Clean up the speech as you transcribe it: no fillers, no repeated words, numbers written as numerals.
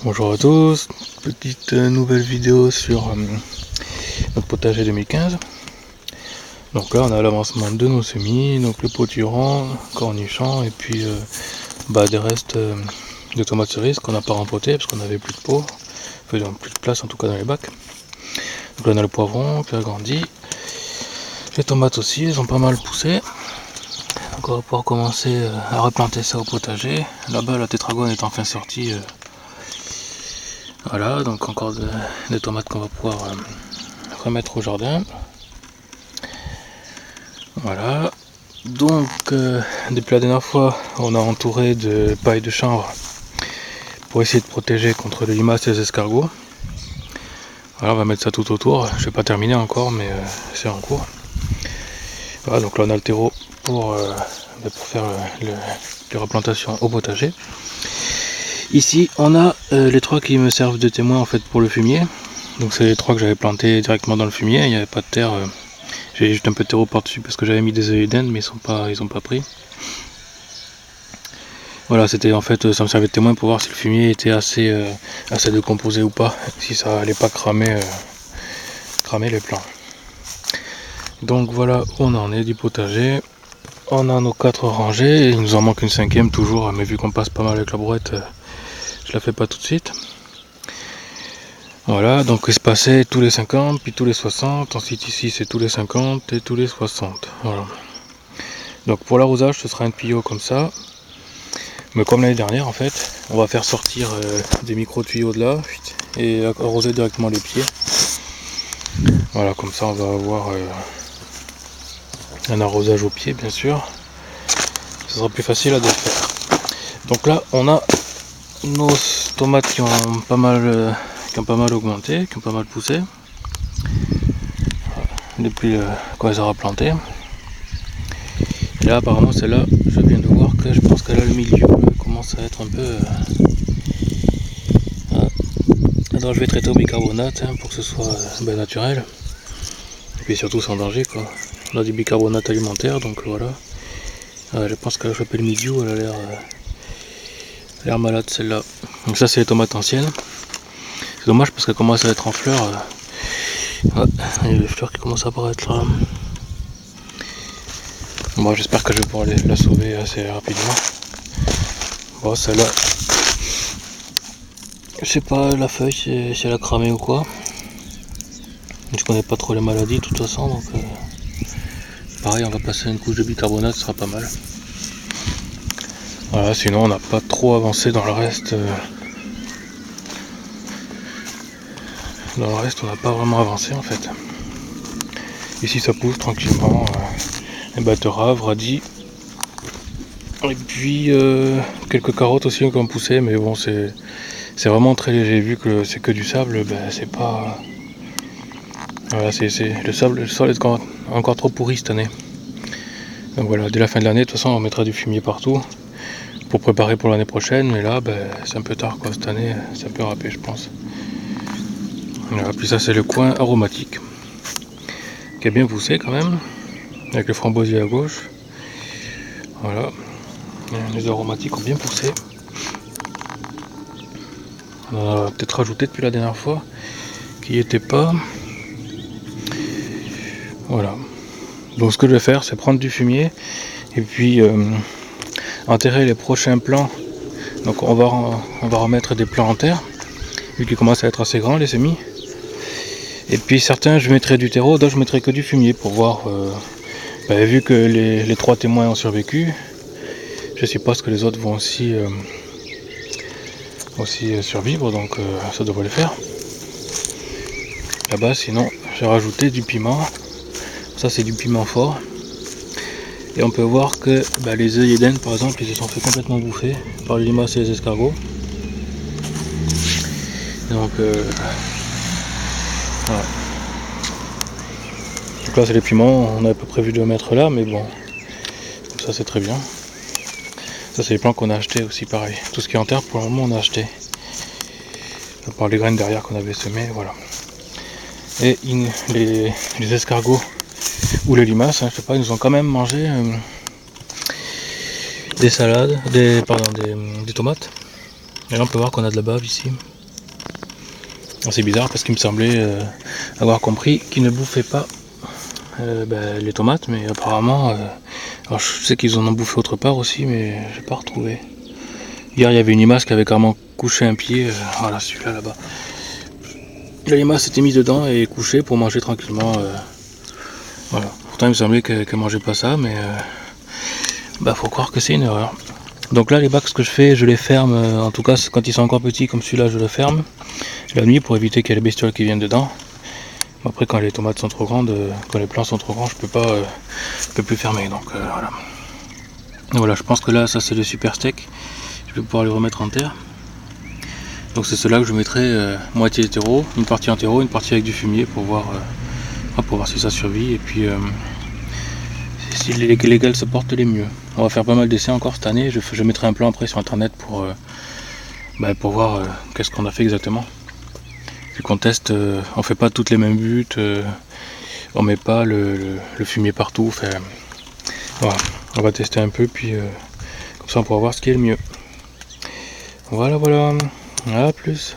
Bonjour à tous, petite nouvelle vidéo sur notre potager 2015. Donc là on a l'avancement de nos semis, donc le potiron, cornichons et puis des restes de tomates cerises qu'on n'a pas rempoté parce qu'on n'avait plus de pot, enfin plus de place en tout cas dans les bacs. Donc là on a le poivron qui a grandi, les tomates aussi, elles ont pas mal poussé. Donc on va pouvoir commencer à replanter ça au potager. Là-bas la tétragone est enfin sortie. Voilà, donc encore des tomates qu'on va pouvoir remettre au jardin. Voilà, donc depuis la dernière fois, on a entouré de paille de chanvre pour essayer de protéger contre les limaces et les escargots. Voilà, on va mettre ça tout autour. Je vais pas terminer encore, mais c'est en cours. Voilà, donc là on a le terreau pour faire les replantations au potager. Ici on a les trois qui me servent de témoins en fait pour le fumier. Donc c'est les trois que j'avais plantés directement dans le fumier, il n'y avait pas de terre. J'ai juste un peu de terreau par dessus parce que j'avais mis des œillets d'Inde mais ils ont pas pris. Voilà, c'était en fait, ça me servait de témoin pour voir si le fumier était assez décomposé ou pas, si ça allait pas cramer les plants. Donc voilà, on en est du potager. On a nos 4 rangées, et il nous en manque une 5e toujours, mais vu qu'on passe pas mal avec la brouette, je la fais pas tout de suite. Voilà, donc espacé tous les 50, puis tous les 60, ensuite ici c'est tous les 50 et tous les 60. Voilà. Donc pour l'arrosage ce sera un tuyau comme ça, mais comme l'année dernière en fait, on va faire sortir des micro tuyaux de là et arroser directement les pieds. Voilà, comme ça on va avoir un arrosage au pied bien sûr, ce sera plus facile à défaire. Donc là on a nos tomates qui ont pas mal augmenté, qui ont pas mal poussé depuis qu'on les aura plantées. Et là apparemment celle-là, je viens de voir que je pense qu'elle a le milieu, elle commence à être un peu... Alors je vais traiter au bicarbonate pour que ce soit naturel. Et puis surtout sans danger quoi. On a du bicarbonate alimentaire donc voilà. Je pense qu'elle a chopé le milieu, elle a l'air malade celle-là. Donc ça c'est les tomates anciennes. C'est dommage parce qu'elle commence à être en fleurs. Il y a les fleurs qui commencent à apparaître là. Bon, j'espère que je vais pouvoir la sauver assez rapidement. Bon, celle-là, je sais pas la feuille si elle a cramé ou quoi. Je connais pas trop les maladies de toute façon, donc pareil, on va passer une couche de bicarbonate, ce sera pas mal. Voilà, sinon on n'a pas trop avancé dans le reste. Dans le reste, on n'a pas vraiment avancé en fait. Ici, ça pousse tranquillement. Les betteraves, radis. Et puis quelques carottes aussi qui ont poussé, mais bon, c'est vraiment très léger. Vu que c'est que du sable, c'est pas. Voilà, le sol est encore trop pourri cette année. Donc voilà, dès la fin de l'année, de toute façon, on mettra du fumier partout pour préparer pour l'année prochaine. Mais là, c'est un peu tard quoi. Cette année, c'est un peu râpé, je pense. Voilà, puis ça, c'est le coin aromatique qui est bien poussé quand même, avec le framboisier à gauche. Voilà, les aromatiques ont bien poussé. On en a peut-être rajouté depuis la dernière fois, qui n'y était pas. Voilà. Donc ce que je vais faire, c'est prendre du fumier et puis enterrer les prochains plants. Donc on va remettre des plants en terre, vu qu'ils commencent à être assez grands les semis. Et puis certains je mettrai du terreau, d'autres je mettrai que du fumier pour voir. Vu que les 3 témoins ont survécu, je suppose que les autres vont aussi survivre, donc ça devrait le faire. Là-bas sinon j'ai rajouté du piment. Ça c'est du piment fort. Et on peut voir que les œillets d'Inde par exemple ils se sont fait complètement bouffer par les limaces et les escargots. Donc voilà. Donc là c'est les piments, on avait pas prévu de le mettre là mais bon, comme ça c'est très bien. Ça c'est les plants qu'on a achetés aussi pareil. Tout ce qui est en terre pour le moment on a acheté. À part les graines derrière qu'on avait semées, voilà. Et les escargots ou les limaces, je sais pas, ils nous ont quand même mangé des salades, des tomates. Et là on peut voir qu'on a de la bave ici. C'est bizarre parce qu'il me semblait avoir compris qu'ils ne bouffaient pas les tomates, mais apparemment, alors je sais qu'ils en ont bouffé autre part aussi, mais j'ai pas retrouvé. Hier il y avait une limace qui avait carrément couché un pied, voilà celui-là là-bas. La limace s'était mise dedans et couchée pour manger tranquillement. Voilà. Pourtant il me semblait qu'elle mangeait pas ça, mais faut croire que c'est une erreur. Donc là les bacs, ce que je fais, je les ferme, en tout cas quand ils sont encore petits comme celui-là, je le ferme la nuit pour éviter qu'il y ait les bestioles qui viennent dedans. Après quand les tomates sont trop grandes, quand les plants sont trop grands, je peux plus fermer, donc voilà. Et voilà, je pense que là ça c'est le super steak, je vais pouvoir les remettre en terre. Donc c'est cela que je mettrai moitié terreau, une partie en terreau, une partie avec du fumier pour voir si ça survit et puis si lesquels se portent les mieux. On va faire pas mal d'essais encore cette année, je mettrai un plan après sur internet pour voir qu'est-ce qu'on a fait exactement. Vu qu'on teste, on fait pas toutes les mêmes buttes, on met pas le fumier partout, voilà, on va tester un peu puis comme ça on pourra voir ce qui est le mieux. Voilà, à plus.